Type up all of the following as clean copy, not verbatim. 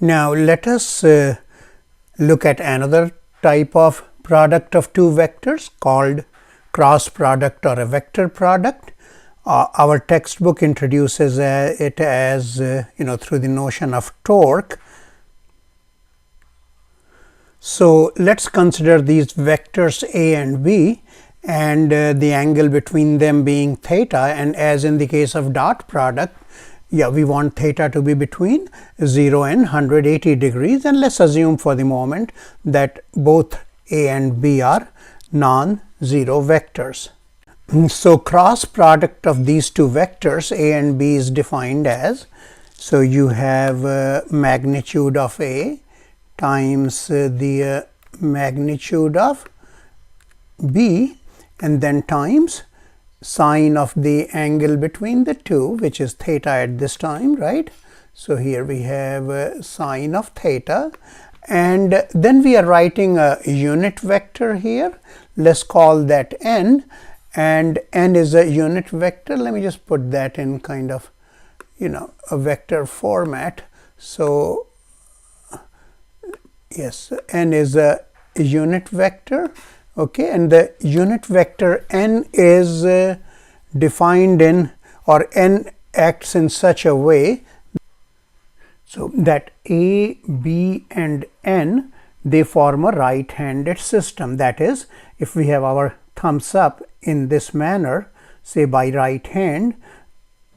Now let us look at another type of product of two vectors called cross product or a vector product. Our textbook introduces it as through the notion of torque. So let's consider these vectors A and B and the angle between them being theta, and as in the case of dot product, we want theta to be between 0 and 180 degrees, and let's assume for the moment that both A and B are non-zero vectors. So cross product of these two vectors A and B is defined as, so you have magnitude of A times the magnitude of B, and then times sine of the angle between the two, which is theta at this time, right? So here we have sine of theta, and then we are writing a unit vector here. Let's call that n, and n is a unit vector. Let me just put that in kind of a vector format. So yes, n is a unit vector. Okay, and the unit vector n is defined in, or n acts in such a way so that A, B and n, they form a right-handed system. That is, if we have our thumbs up in this manner, say by right hand,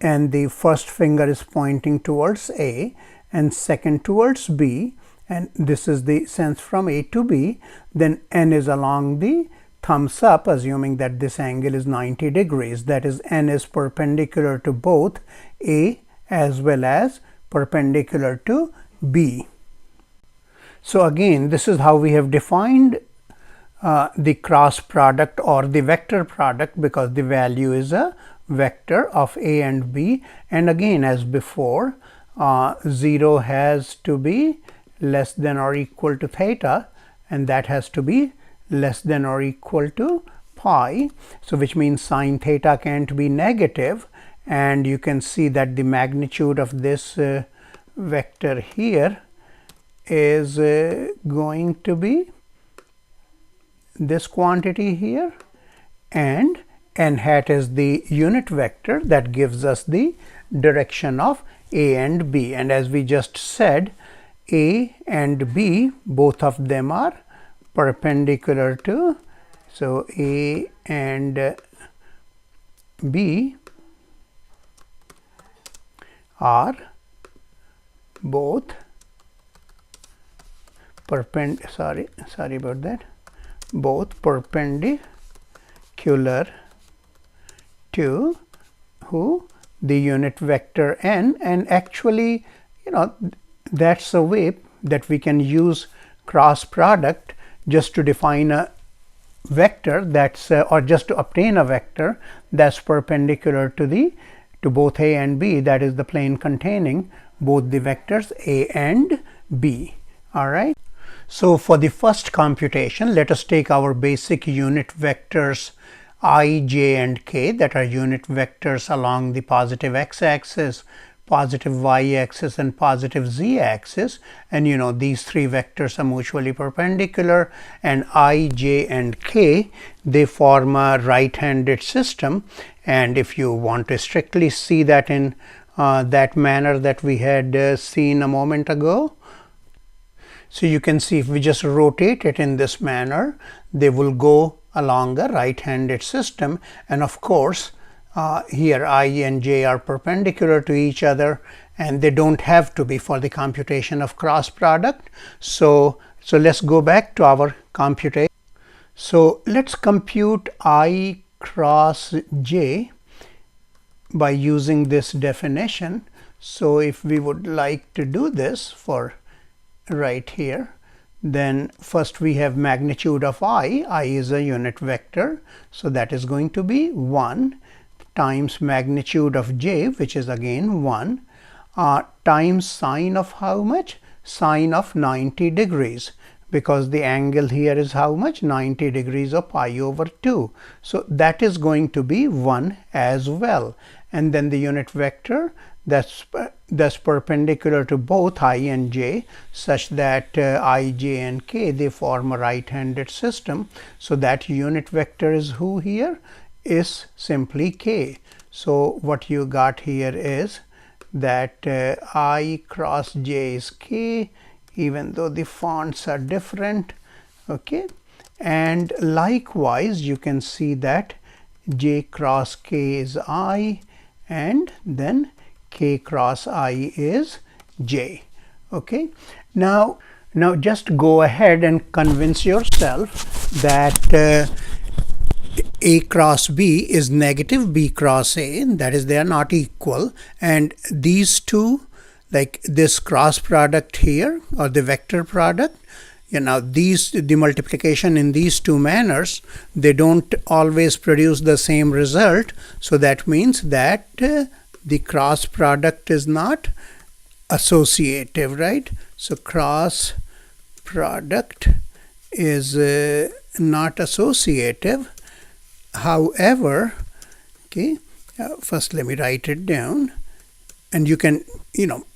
and the first finger is pointing towards A and second towards B, and this is the sense from A to B, then n is along the thumbs up, assuming that this angle is 90 degrees. That is, n is perpendicular to both A as well as perpendicular to B. So again, this is how we have defined the cross product or the vector product, because the value is a vector of A and B, and again, as before, 0 has to be less than or equal to theta, and that has to be less than or equal to pi. So which means sine theta can't be negative, and you can see that the magnitude of this vector here is going to be this quantity here, and n hat is the unit vector that gives us the direction of A and B. And as we just said, A and B, both of them are perpendicular to, so A and B are both perpendicular to who? The unit vector n. And actually, that's a way that we can use cross product just to define a vector that's or just to obtain a vector that's perpendicular to both A and B, that is the plane containing both the vectors A and B. All right. So for the first computation, let us take our basic unit vectors I, j and k, that are unit vectors along the positive x-axis, positive y-axis and positive z-axis, and these three vectors are mutually perpendicular, and I, j and k, they form a right-handed system. And if you want to strictly see that in that manner that we had seen a moment ago, so you can see if we just rotate it in this manner, they will go along a right-handed system. And of course, here I and j are perpendicular to each other, and they don't have to be for the computation of cross product. So let's go back to our computation. So let's compute I cross j by using this definition. So if we would like to do this for right here, then first we have magnitude of I is a unit vector, so that is going to be 1 times magnitude of j, which is again 1, times sine of how much? Sine of 90 degrees, because the angle here is how much? 90 degrees of pi over 2. So that is going to be 1 as well. And then the unit vector that's perpendicular to both I and j, such that I, j and k, they form a right-handed system. So that unit vector is who here? Is simply k. So what you got here is that I cross j is k, even though the fonts are different. Okay, and likewise you can see that j cross k is I, and then k cross I is j. Okay, now just go ahead and convince yourself that a cross b is negative b cross a, that is, they are not equal, and these two, like this cross product here or the vector product, the multiplication in these two manners, they don't always produce the same result. So that means that the cross product is not associative, right? So cross product is not associative. However, okay, first let me write it down, and you can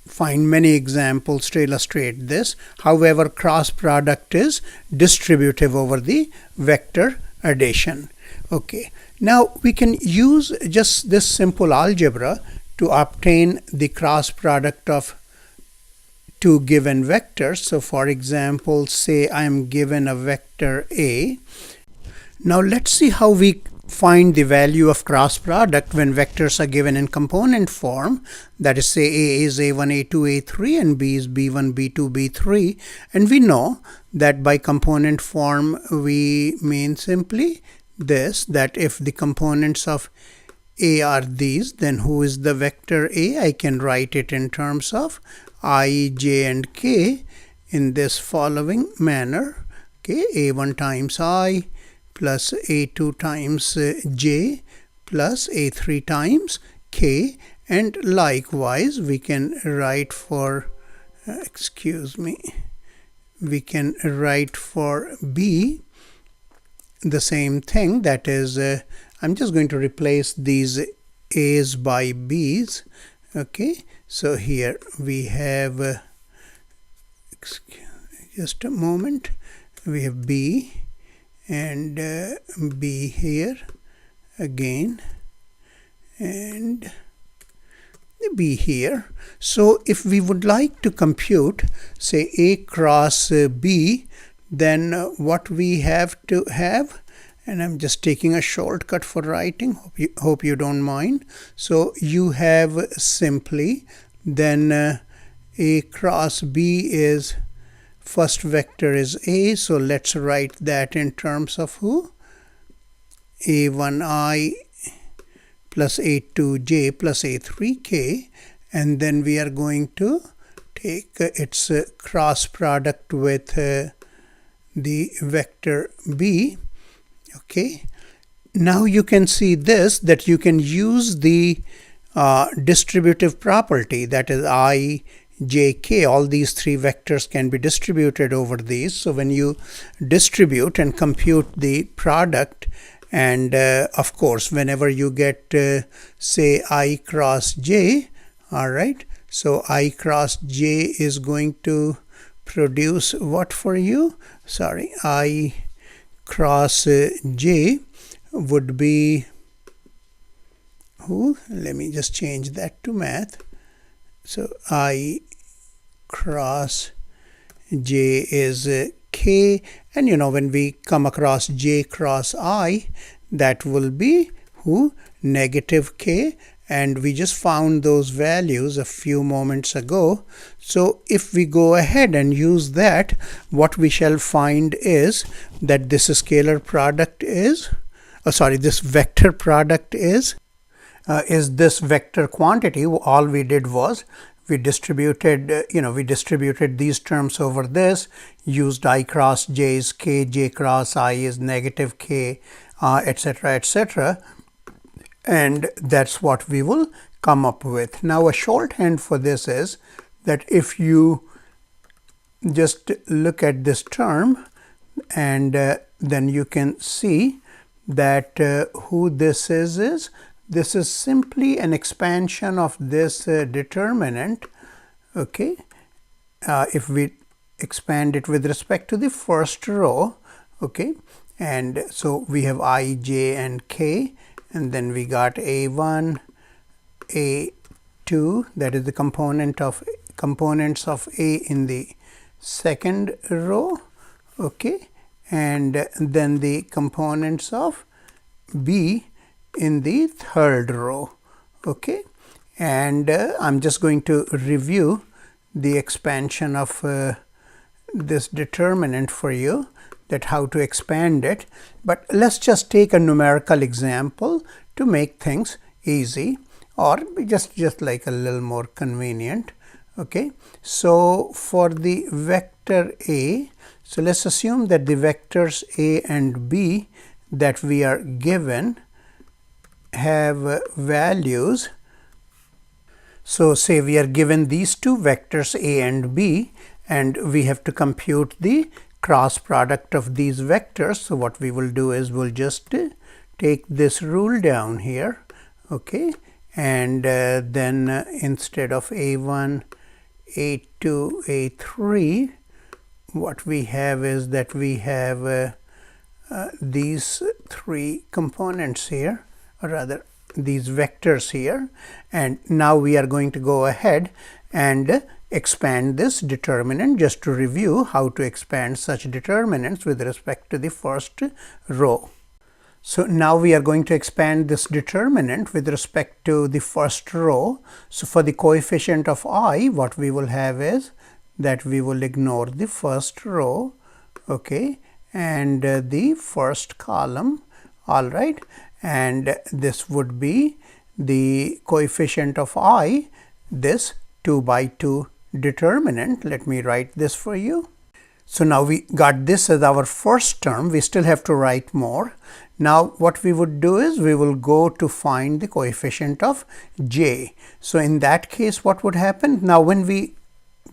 find many examples to illustrate this. However, cross product is distributive over the vector addition. Okay, now we can use just this simple algebra to obtain the cross product of two given vectors. So for example, say I am given a vector A. Now let's see how we find the value of cross product when vectors are given in component form. That is, say A is A1, A2, A3 and B is B1, B2, B3, and we know that by component form we mean simply this, that if the components of A are these, then who is the vector A? I can write it in terms of I, j and k in this following manner. Okay, A1 times I plus A2 times j plus A3 times k, and likewise we can write for we can write for B the same thing. That is, I'm just going to replace these A's by B's. Okay, so here we have just a moment, we have B and B here again and B here. So if we would like to compute, say, A cross B, then what we have to have, and I'm just taking a shortcut for writing, hope you don't mind. So you have simply then A cross B is, first vector is A, so let's write that in terms of who? A1I plus A2j plus A3k, and then we are going to take its cross product with the vector B. Okay, now you can see this, that you can use the distributive property, that is I, j, k, all these three vectors can be distributed over these. So when you distribute and compute the product, and of course whenever you get say I cross j, all right, so I cross j is going to produce what for you? Sorry, I cross j would be who? Let me just change that to math. So I cross j is k, and when we come across j cross I, that will be who? Negative k, and we just found those values a few moments ago. So if we go ahead and use that, what we shall find is that this scalar product is, this vector product is this vector quantity. All we did was we distributed, we distributed these terms over this, used I cross j is k, j cross I is negative k, etc., etc. And that's what we will come up with. Now a shorthand for this is that if you just look at this term, and then you can see that who this is this is simply an expansion of this determinant. Okay, if we expand it with respect to the first row, okay, and so we have I, j, and k, and then we got a1, a2, that is the components of a in the second row, okay, and then the components of b in the third row, okay. And I'm just going to review the expansion of this determinant for you, that how to expand it. But let's just take a numerical example to make things easy, or just like a little more convenient. Okay, so for the vector a, so let's assume that the vectors a and b that we are given have values. So say we are given these two vectors a and b, and we have to compute the cross product of these vectors. So what we will do is we'll just take this rule down here, okay, and then instead of a1, a2, a3, what we have is that we have these three components here, or rather these vectors here, and now we are going to go ahead and expand this determinant, just to review how to expand such determinants with respect to the first row. So now we are going to expand this determinant with respect to the first row. So for the coefficient of I, what we will have is that we will ignore the first row, okay, and the first column, all right, and this would be the coefficient of I, this 2 by 2 determinant. Let me write this for you. So now we got this as our first term. We still have to write more. Now what we would do is we will go to find the coefficient of j. So in that case, what would happen? Now when we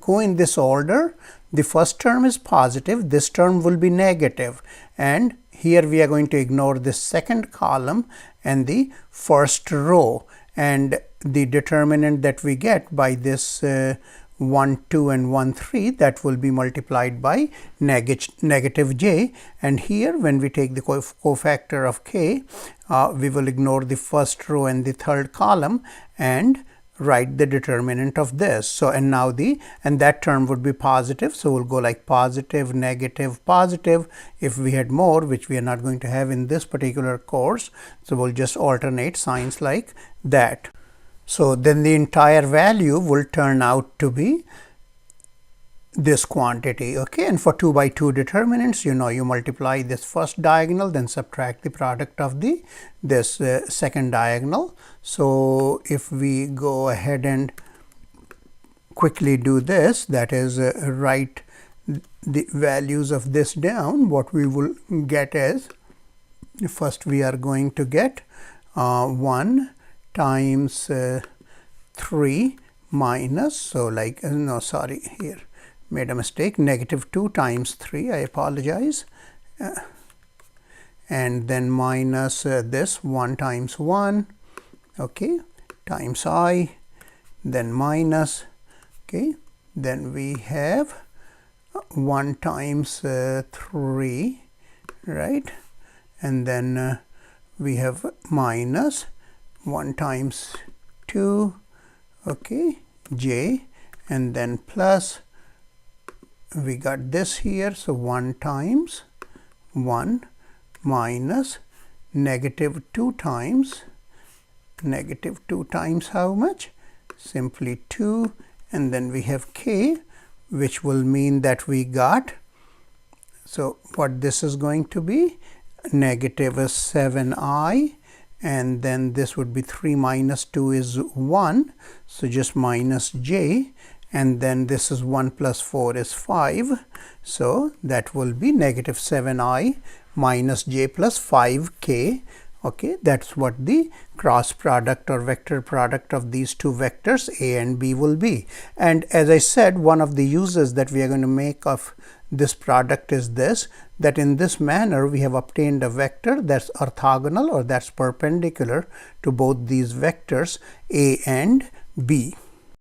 go in this order, the first term is positive, this term will be negative, and here we are going to ignore this second column and the first row, and the determinant that we get by this 1, 2 and 1, 3, that will be multiplied by negative j, and here when we take the cofactor of k, we will ignore the first row and the third column and write the determinant of this. So and now that term would be positive, so we'll go like positive, negative, positive. If we had more, which we are not going to have in this particular course, so we'll just alternate signs like that. So then the entire value will turn out to be this quantity, okay. And for 2 by 2 determinants, you know, you multiply this first diagonal, then subtract the product of this second diagonal. So if we go ahead and quickly do this, that is write the values of this down, what we will get is, first we are going to get 1 times 3 minus, so like, no, sorry, here made a mistake, negative 2 times 3, I apologize, and then minus this 1 times 1, okay, times I, then minus, okay, then we have 1 times 3, right, and then we have minus 1 times 2, okay, j, and then plus, we got this here, so 1 times 1 minus negative 2 times how much? Simply 2, and then we have k, which will mean that we got, so what this is going to be, negative 7i, and then this would be 3 minus 2 is 1, so just minus j, and then this is 1 plus 4 is 5, so that will be negative 7i minus j plus 5k, Okay, that's what the cross product or vector product of these two vectors A and B will be. And as I said, one of the uses that we are going to make of this product is this, that in this manner we have obtained a vector that's orthogonal or that's perpendicular to both these vectors A and B.